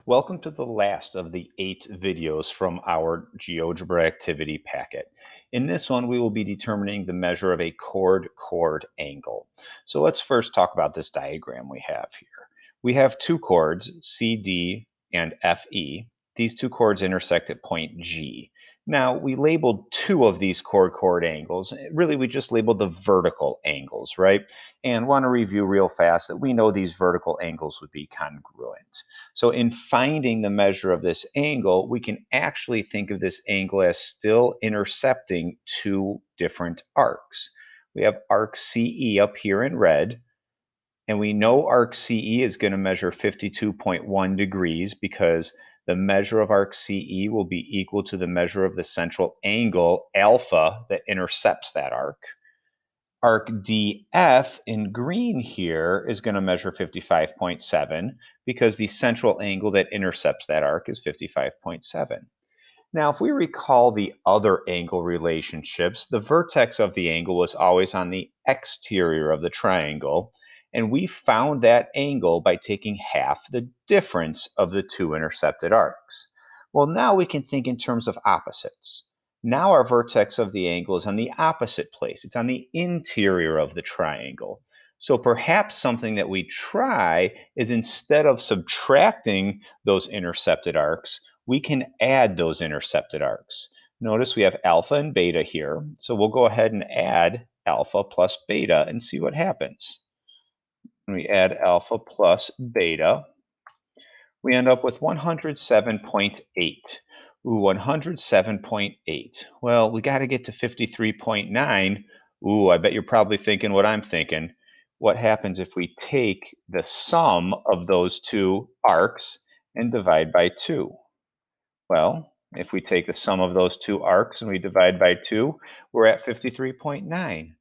Welcome to the last of the 8 videos from our GeoGebra activity packet. In this one, we will be determining the measure of a chord-chord angle. So let's first talk about this diagram we have here. We have two chords, CD and FE. These two chords intersect at point G. Now, we labeled two of these chord-chord angles. Really, we just labeled the vertical angles, right? And want to review real fast that we know these vertical angles would be congruent. So in finding the measure of this angle, we can actually think of this angle as still intercepting two different arcs. We have arc CE up here in red, and we know arc CE is going to measure 52.1 degrees because the measure of arc CE will be equal to the measure of the central angle alpha that intercepts that arc. Arc DF in green here is going to measure 55.7 because the central angle that intercepts that arc is 55.7. Now, if we recall the other angle relationships, the vertex of the angle was always on the exterior of the triangle, and we found that angle by taking half the difference of the two intercepted arcs. Well, now we can think in terms of opposites. Now our vertex of the angle is on the opposite place. It's on the interior of the triangle. So perhaps something that we try is instead of subtracting those intercepted arcs, we can add those intercepted arcs. Notice we have alpha and beta here, so we'll go ahead and add alpha plus beta and see what happens. When we add alpha plus beta, we end up with 107.8. Ooh, 107.8. Well, we got to get to 53.9. Ooh, I bet you're probably thinking what I'm thinking. What happens if we take the sum of those two arcs and divide by 2? Well, if we take the sum of those two arcs and we divide by 2, we're at 53.9.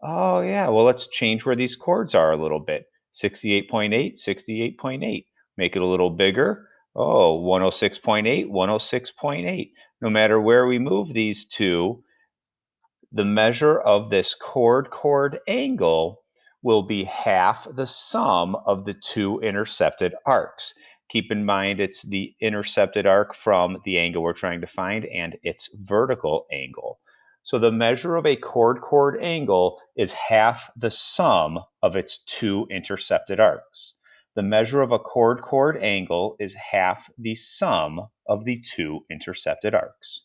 Oh, yeah. Well, let's change where these chords are a little bit. 68.8, 68.8. Make it a little bigger. Oh, 106.8, 106.8. No matter where we move these two, the measure of this chord-chord angle will be half the sum of the two intercepted arcs. Keep in mind it's the intercepted arc from the angle we're trying to find and its vertical angle. So the measure of a chord-chord angle is half the sum of its two intercepted arcs. The measure of a chord-chord angle is half the sum of the two intercepted arcs.